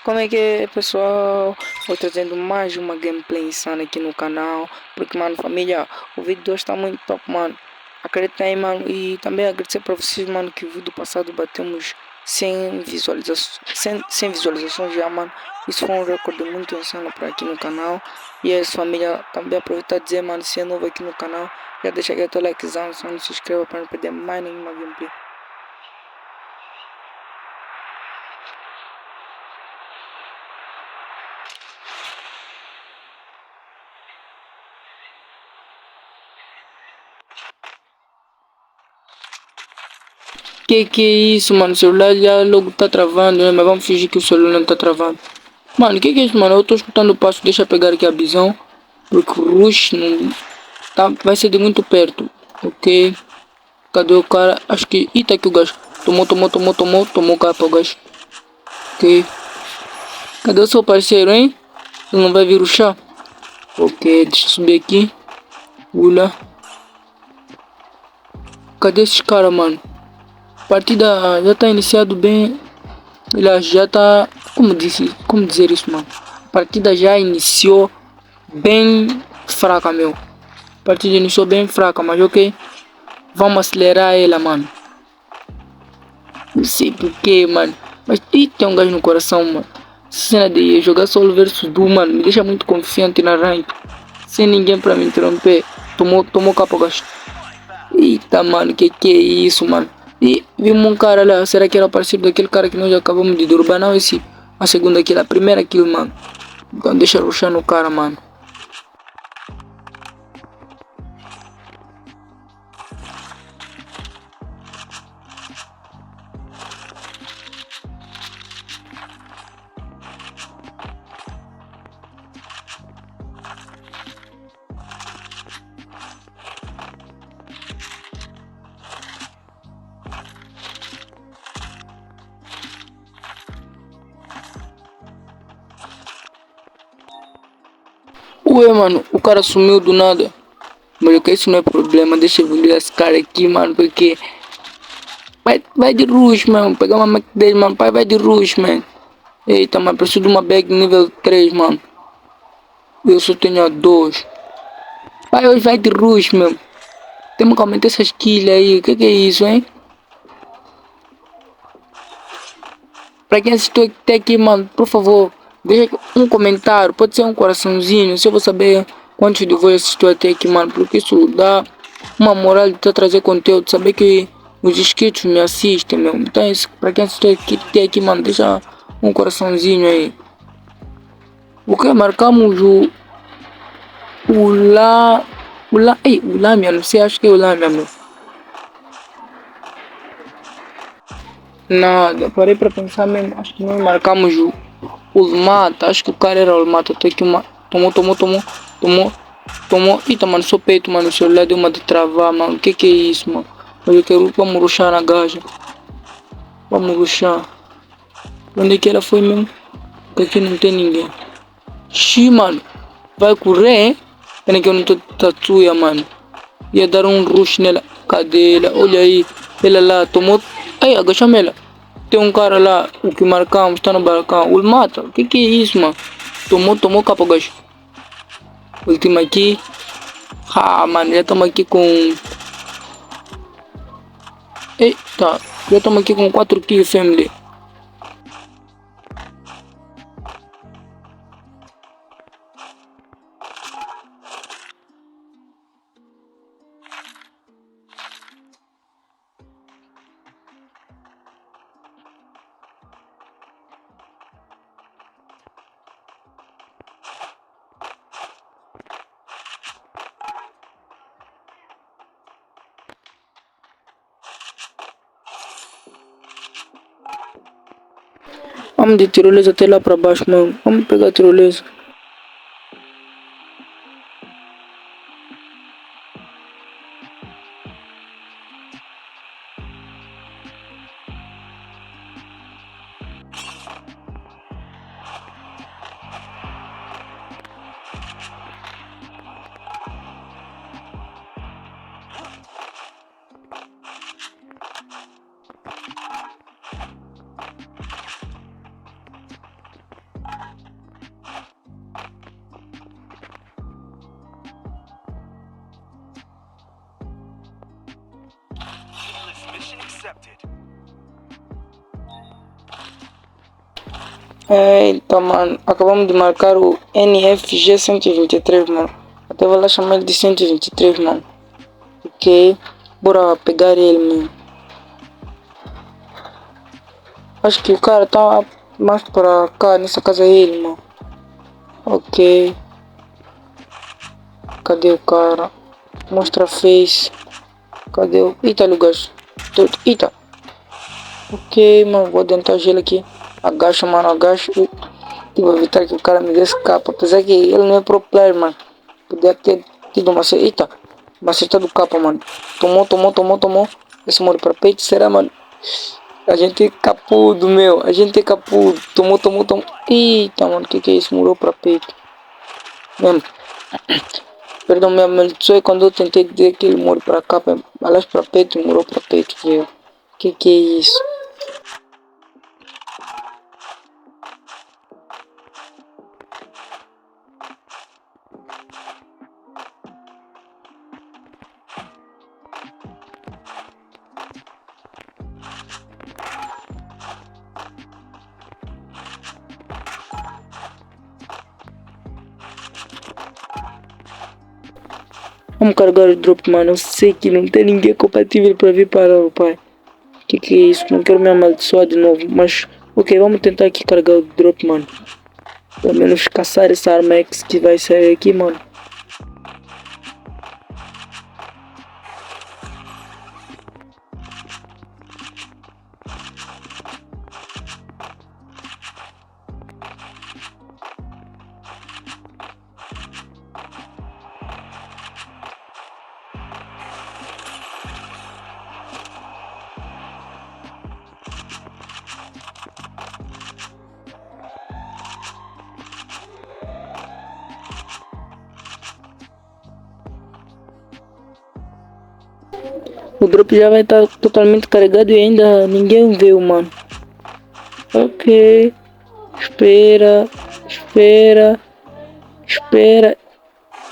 Como é que é, pessoal? Vou trazendo mais uma gameplay insana aqui no canal. Porque, mano, família, o vídeo de hoje está muito top, mano. Acredita aí, mano. E também agradecer para vocês, mano, que o vídeo passado batemos 100 visualizações. 100 visualizações já, mano. Isso foi um recorde muito insano para aqui no canal. E é isso, família. Também aproveitar de dizer, mano, se é novo aqui no canal, já deixa aqui o teu likezão, só não se inscreva para não perder mais nenhuma gameplay. Que é isso, mano? O celular já logo tá travando, né? Mas vamos fingir que o celular não tá travando. Mano, que é isso, mano? Eu tô escutando o passo, deixa eu pegar aqui a visão. Porque o rush não tá, vai ser de muito perto. Ok. Cadê o cara? Acho que. Ih, tá aqui o gajo. Tomou capa o gajo. Ok. Cadê o seu parceiro, hein? Ele não vai vir o chá? Ok, deixa eu subir aqui. Ula. Cadê esses caras, mano? A partida já tá iniciado bem. Ele já tá. Como dizer isso, mano? A partida já iniciou bem fraca, meu. A partida iniciou bem fraca, mas ok. Vamos acelerar ela, mano. Não sei porquê, mano. Mas tem um gajo no coração, mano. Cena de jogar solo versus duo, mano. Me deixa muito confiante na rank. Sem ninguém pra me interromper. Tomou capa, gajo. Eita, mano. Que é isso, mano? E vimos um cara lá. Será que era parceiro daquele cara que nós acabamos de derrubar? Não, esse. A segunda kill, a primeira kill, mano. Então deixa eu rushar no cara, mano. Ué, mano, o cara sumiu do nada. Mas que isso não é problema, deixa eu ver esse cara aqui, mano, porque... Vai de rush, mano, pegar uma Mac 10, mano, pai, vai de rush, mano. Eita, mas preciso de uma bag nível 3, mano. Eu só tenho a 2. Pai, hoje vai de rush, mano. Temos que aumentar essas kills aí, que é isso, hein? Pra quem assistiu até aqui, mano, por favor, deixa um comentário, pode ser um coraçãozinho, se eu vou saber quantos de vocês assistiu até aqui, mano, porque isso dá uma moral de trazer conteúdo, saber que os inscritos me assistem, meu. Então, isso, pra quem assistiu aqui, até aqui, mano, deixa um coraçãozinho aí. O que marcamos o lá, o Lâmia, não sei, acho que é o Lâmia, meu. Nada, parei pra pensar mesmo, acho que nós marcamos o Mata, acho que o cara era o Mata, até que uma tomou, eita, mano, sou peito, mano, o celular deu uma de travar, mano, que é isso, mano, mas eu quero, vamos rushar na gaja, vamos rushar, onde é que ela foi mesmo, porque aqui não tem ninguém, xi, mano, vai correr, hein, pena que eu não tô Tatsuya, mano, ia dar um rush nela, cadê ela, olha aí, ela lá, tomou, aí, agacha-me ela. Tem um cara lá, o que marcamos, tá no balcão. O mata, que é isso, mano? Tomou capa, gajo. Última aqui. Ah, mano, já estamos aqui com... Eita, já estamos aqui com 4 kills, family. Vamos de tirolesa até lá pra baixo, mano. Vamos pegar a tirolesa. Eita, mano. Acabamos de marcar o NFG 123, mano. Até vou lá chamar ele de 123, mano. Ok. Bora pegar ele, mano. Acho que o cara tá mais pra cá, nessa casa ele, mano. Ok. Cadê o cara? Mostra face. Cadê o... Eita, ali o gajo. Eita. Ok, mano. Vou adentrar gelo aqui. Agacha, mano. Agacha. Tipo, evitar que o cara me desse capa. Apesar que ele não é pro player, mano. Podia ter tido uma... Eita. Uma acerta do capa, mano. Tomou. Esse moro pra peito. Será, mano? A gente é capudo, meu. A gente é capudo. Tomou. Eita, mano. Que é isso? Morou pra peito. Mesmo. Perdão, me amaldiçoe quando eu tentei dizer que ele morou pra cá. Aliás, pra peito. Morou pra peito, viu? Que é isso? Vamos carregar o drop, mano. Eu sei que não tem ninguém compatível pra vir para o pai. Que é isso? Não quero me amaldiçoar de novo. Mas, ok, vamos tentar aqui carregar o drop, mano. Pelo menos caçar essa arma X que vai sair aqui, mano. O drop já vai estar totalmente carregado e ainda ninguém viu, mano. Ok. Espera.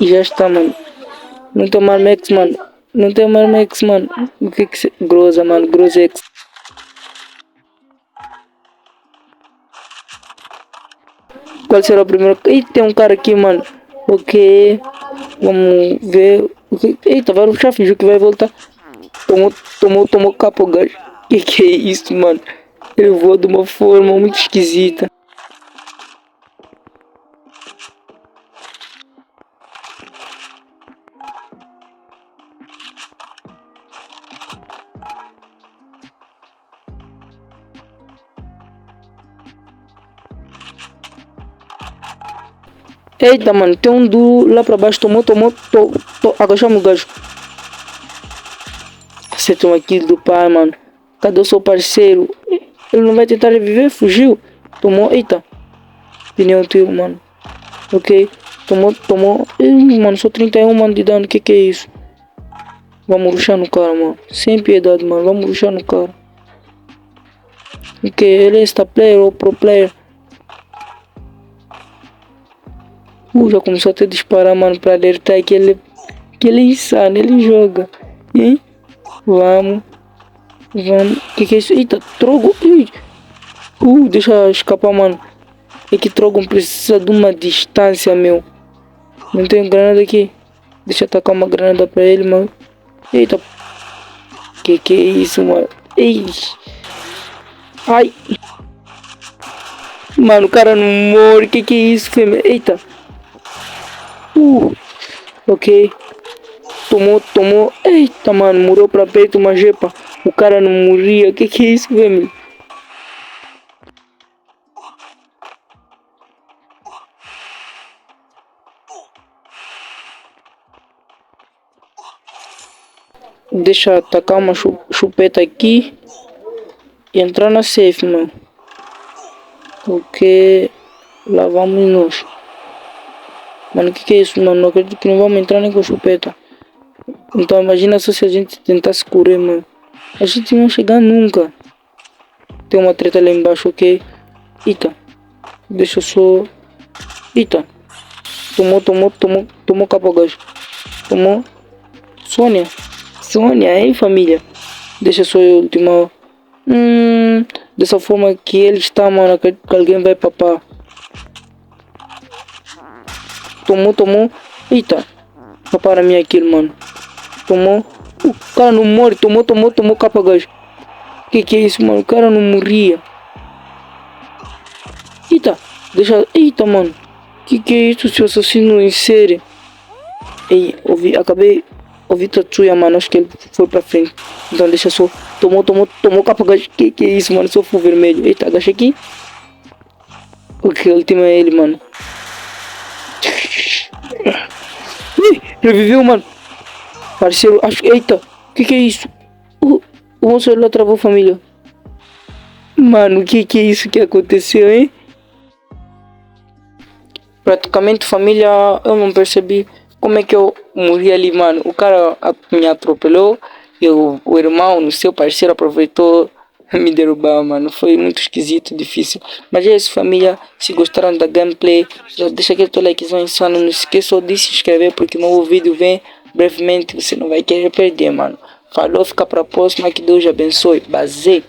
E já está, mano. Não tem Marmex, mano. O que se... Grosa, mano. Grosex. Qual será o primeiro? Ih, tem um cara aqui, mano. Ok. Vamos ver. Eita, vai ruxar, fingiu que vai voltar. Tomou capa, gajo. Que é isso, mano? Ele voa de uma forma muito esquisita. Eita, mano, tem um do lá pra baixo. Agachamos o gajo. Acertou uma kill do pai, mano. Cadê o seu parceiro? Ele não vai tentar reviver? Fugiu. Tomou. Eita. Pneu tiro, mano. Ok. Tomou. Ih, mano, só 31, mano, de dano. Que é isso? Vamos rushar no cara, mano. Sem piedade, mano. Vamos rushar no cara. Ok, ele é esta player ou pro player. Já começou a te disparar, mano, pra alertar que ele é insano, ele joga. E vamos. Que é isso? Eita, Trogo. Deixa escapar, mano. É que Trogon precisa de uma distância, meu. Não tenho granada aqui. Deixa eu tacar uma granada pra ele, mano. Eita. Que é isso, mano? Ei. Ai. Mano, o cara não morre. Que é isso, fêmea? Eita. Ok. Tomou. Eita, mano. Morreu pra peito uma jepa. O cara não morria. Que é isso, fêmea? Deixa eu atacar uma chupeta aqui e entrar na safe, mano. Ok. Lá vamos nós. Mano, que é isso, mano? Não acredito que não vamos entrar nem com chupeta. Então imagina só se a gente tentasse correr, mano. A gente não vai chegar nunca. Tem uma treta ali embaixo, ok? Eita. Deixa eu só... Eita. Tomou capa, gajo. Tomou. Sônia, hein, família? Deixa só eu ultimar. Dessa forma que ele está, mano, acredito que alguém vai papar. Tomou. Eita. Paparam a minha kill, mano. Tomou. O cara não morre. Tomou capa, gajo. Que é isso, mano? O cara não morria. Eita. Eita, mano. Que é isso, seu assassino em série? Ei, ouvi Tatsuya, mano. Acho que ele foi pra frente. Então deixa só. Tomou capa, gajo. Que é isso, mano? Só foi vermelho. Eita, agacha aqui. Ok, última é ele, mano. Ih, reviveu, mano. Parceiro, acho. Eita, que é isso? O meu celular travou, família. Mano, que é isso que aconteceu, hein? Praticamente, família, eu não percebi como é que eu morri ali, mano. O cara me atropelou e o irmão, o seu parceiro, aproveitou me derrubar, mano. Foi muito esquisito, difícil. Mas é isso, família. Se gostaram da gameplay, já deixa aquele teu likezão insano. Não esqueça de se inscrever porque o novo vídeo vem brevemente. Você não vai querer perder, mano. Falou, fica pra próxima. Que Deus abençoe. Basei.